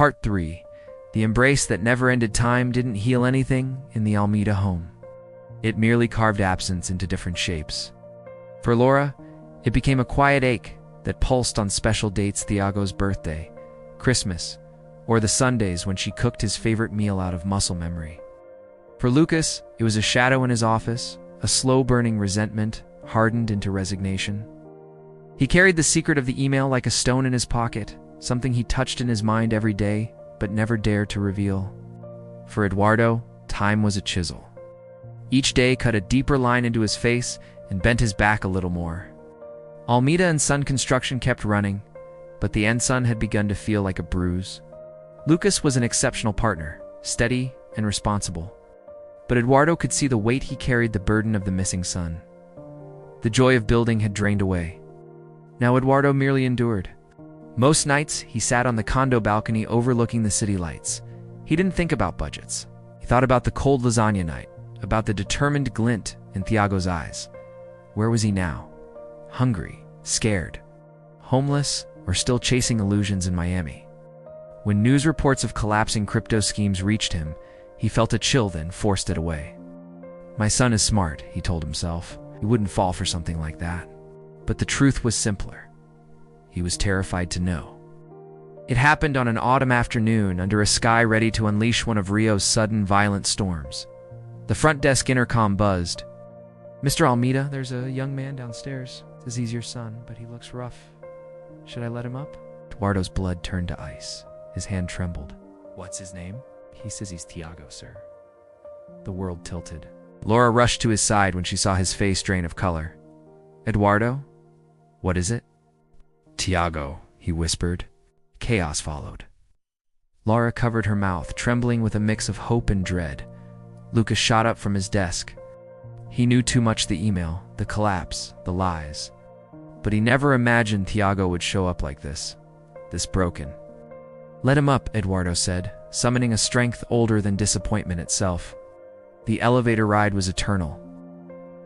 Part 3. The embrace that never ended. Time didn't heal anything in the Almeida home. It merely carved absence into different shapes. For Laura, it became a quiet ache that pulsed on special dates: Thiago's birthday, Christmas, or the Sundays when she cooked his favorite meal out of muscle memory. For Lucas, it was a shadow in his office, a slow-burning resentment hardened into resignation. He carried the secret of the email like a stone in his pocket, something he touched in his mind every day but never dared to reveal. For Eduardo, time was a chisel. Each day cut a deeper line into his face and bent his back a little more. Almeida and Son construction kept running, but the end son had begun to feel like a bruise. Lucas was an exceptional partner, steady and responsible. But Eduardo could see the weight he carried, the burden of the missing son. The joy of building had drained away. Now Eduardo merely endured. Most nights, he sat on the condo balcony overlooking the city lights. He didn't think about budgets. He thought about the cold lasagna night, about the determined glint in Thiago's eyes. Where was he now? Hungry, scared, homeless, or still chasing illusions in Miami? When news reports of collapsing crypto schemes reached him, he felt a chill, then forced it away. My son is smart, he told himself. He wouldn't fall for something like that. But the truth was simpler. He was terrified to know. It happened on an autumn afternoon under a sky ready to unleash one of Rio's sudden violent storms. The front desk intercom buzzed. "Mr. Almeida, there's a young man downstairs. Says he's your son, but he looks rough. Should I let him up?" Eduardo's blood turned to ice. His hand trembled. "What's his name?" "He says he's Thiago, sir." The world tilted. Laura rushed to his side when she saw his face drain of color. "Eduardo? What is it?" "Thiago," he whispered. Chaos followed. Laura covered her mouth, trembling with a mix of hope and dread. Lucas shot up from his desk. He knew too much: the email, the collapse, the lies. But he never imagined Thiago would show up like this broken. "Let him up," Eduardo said, summoning a strength older than disappointment itself. The elevator ride was eternal.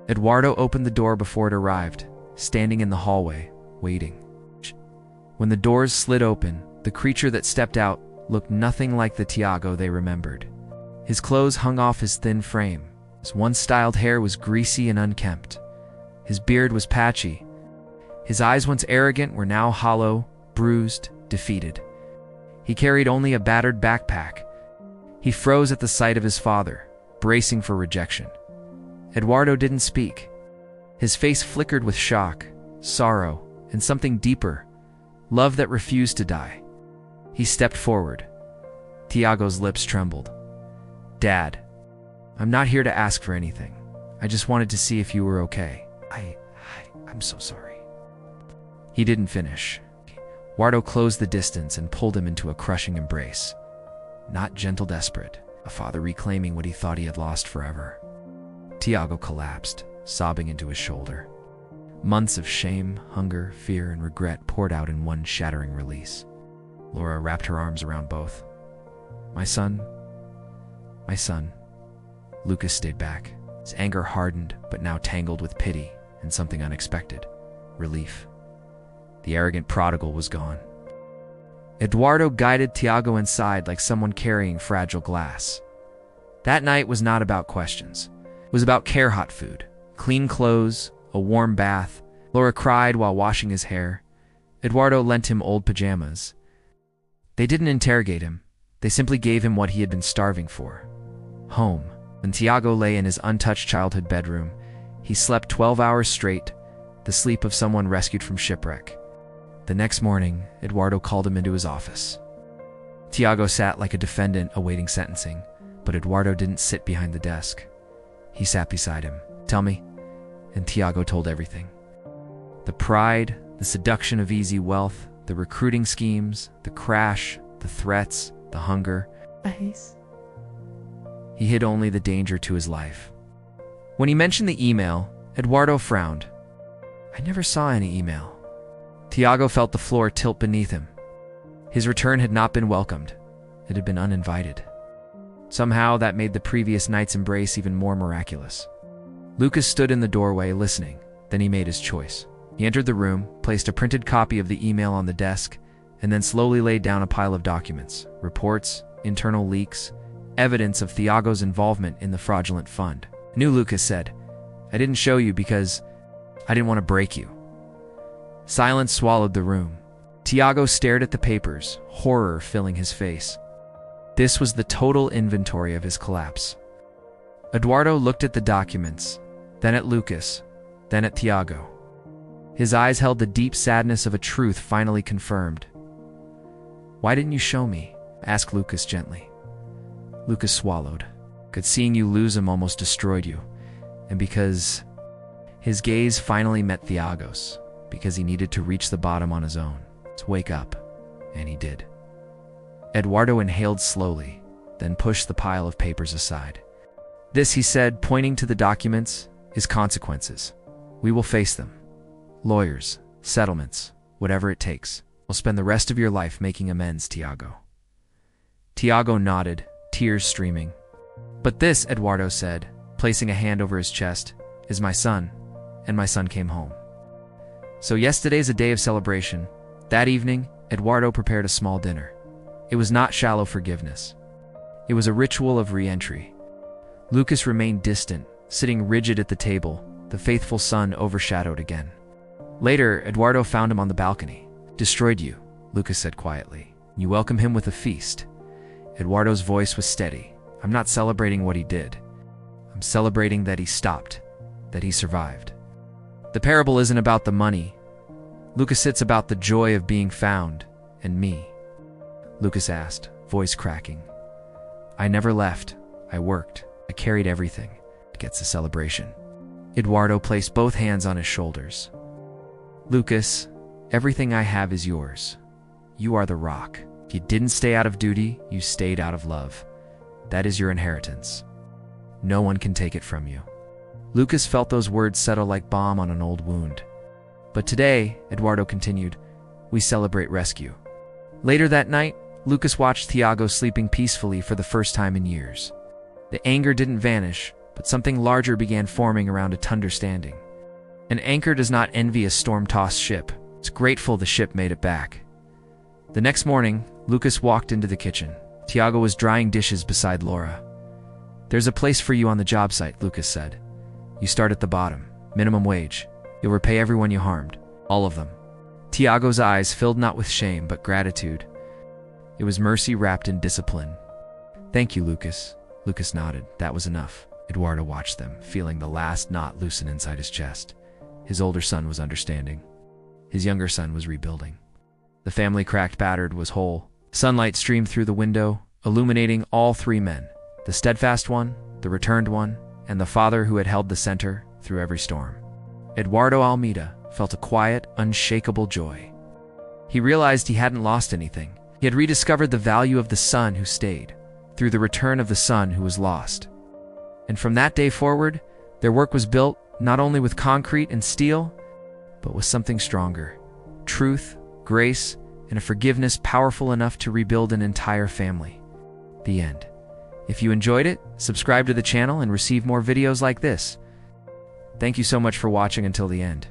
Eduardo opened the door before it arrived, standing in the hallway, waiting. When the doors slid open, the creature that stepped out looked nothing like the Thiago they remembered. His clothes hung off his thin frame. His once-styled hair was greasy and unkempt. His beard was patchy. His eyes, once arrogant, were now hollow, bruised, defeated. He carried only a battered backpack. He froze at the sight of his father, bracing for rejection. Eduardo didn't speak. His face flickered with shock, sorrow, and something deeper: love that refused to die. He stepped forward. Thiago's lips trembled. "Dad, I'm not here to ask for anything. I just wanted to see if you were okay." I'm so sorry." He didn't finish. Eduardo closed the distance and pulled him into a crushing embrace. Not gentle, desperate, a father reclaiming what he thought he had lost forever. Thiago collapsed, sobbing into his shoulder. Months of shame, hunger, fear, and regret poured out in one shattering release. Laura wrapped her arms around both. My son. Lucas stayed back. His anger hardened, but now tangled with pity and something unexpected: relief. The arrogant prodigal was gone. Eduardo guided Thiago inside like someone carrying fragile glass. That night was not about questions. It was about care: hot food, clean clothes, a warm bath. Laura cried while washing his hair. Eduardo lent him old pajamas. They didn't interrogate him. They simply gave him what he had been starving for: home. When Thiago lay in his untouched childhood bedroom, he slept 12 hours straight, the sleep of someone rescued from shipwreck. The next morning, Eduardo called him into his office. Thiago sat like a defendant awaiting sentencing, but Eduardo didn't sit behind the desk. He sat beside him. "Tell me." And Thiago told everything. The pride, the seduction of easy wealth, the recruiting schemes, the crash, the threats, the hunger. He hid only the danger to his life. When he mentioned the email, Eduardo frowned. "I never saw any email." Thiago felt the floor tilt beneath him. His return had not been welcomed. It had been uninvited. Somehow that made the previous night's embrace even more miraculous. Lucas stood in the doorway, listening. Then he made his choice. He entered the room, placed a printed copy of the email on the desk, and then slowly laid down a pile of documents, reports, internal leaks, evidence of Thiago's involvement in the fraudulent fund. New Lucas said, "I didn't show you because I didn't want to break you." Silence swallowed the room. Thiago stared at the papers, horror filling his face. This was the total inventory of his collapse. Eduardo looked at the documents, then at Lucas, then at Thiago. His eyes held the deep sadness of a truth finally confirmed. "Why didn't you show me?" asked Lucas gently. Lucas swallowed. "'Cause seeing you lose him almost destroyed you. And because..." His gaze finally met Thiago's, because he needed to reach the bottom on his own. To wake up. And he did. Eduardo inhaled slowly, then pushed the pile of papers aside. "This," he said, pointing to the documents, "is consequences. We will face them. Lawyers, settlements, whatever it takes. We'll spend the rest of your life making amends, Thiago." Thiago nodded, tears streaming. "But this," Eduardo said, placing a hand over his chest, "is my son, and my son came home." So yesterday's a day of celebration. That evening, Eduardo prepared a small dinner. It was not shallow forgiveness. It was a ritual of re-entry. Lucas remained distant, sitting rigid at the table, the faithful son overshadowed again. Later, Eduardo found him on the balcony. "Destroyed you," Lucas said quietly. "You welcome him with a feast." Eduardo's voice was steady. "I'm not celebrating what he did. I'm celebrating that he stopped, that he survived." The parable isn't about the money. Lucas, it's about the joy of being found, and me. Lucas asked, voice cracking. "I never left. I worked. I carried everything." It gets a celebration. Eduardo placed both hands on his shoulders. "Lucas, everything I have is yours. You are the rock. If you didn't stay out of duty, you stayed out of love. That is your inheritance. No one can take it from you." Lucas felt those words settle like balm on an old wound. "But today," Eduardo continued, "we celebrate rescue." Later that night, Lucas watched Thiago sleeping peacefully for the first time in years. The anger didn't vanish, but something larger began forming around its understanding. An anchor does not envy a storm-tossed ship. It's grateful the ship made it back. The next morning, Lucas walked into the kitchen. Thiago was drying dishes beside Laura. "There's a place for you on the job site," Lucas said. "You start at the bottom, minimum wage. You'll repay everyone you harmed, all of them." Thiago's eyes filled not with shame, but gratitude. It was mercy wrapped in discipline. "Thank you, Lucas." Lucas nodded. That was enough. Eduardo watched them, feeling the last knot loosen inside his chest. His older son was understanding. His younger son was rebuilding. The family, cracked, battered, was whole. Sunlight streamed through the window, illuminating all three men. The steadfast one, the returned one, and the father who had held the center through every storm. Eduardo Almeida felt a quiet, unshakable joy. He realized he hadn't lost anything. He had rediscovered the value of the son who stayed, through the return of the son who was lost. And from that day forward, their work was built not only with concrete and steel, but with something stronger. Truth, grace, and a forgiveness powerful enough to rebuild an entire family. The end. If you enjoyed it, subscribe to the channel and receive more videos like this. Thank you so much for watching until the end.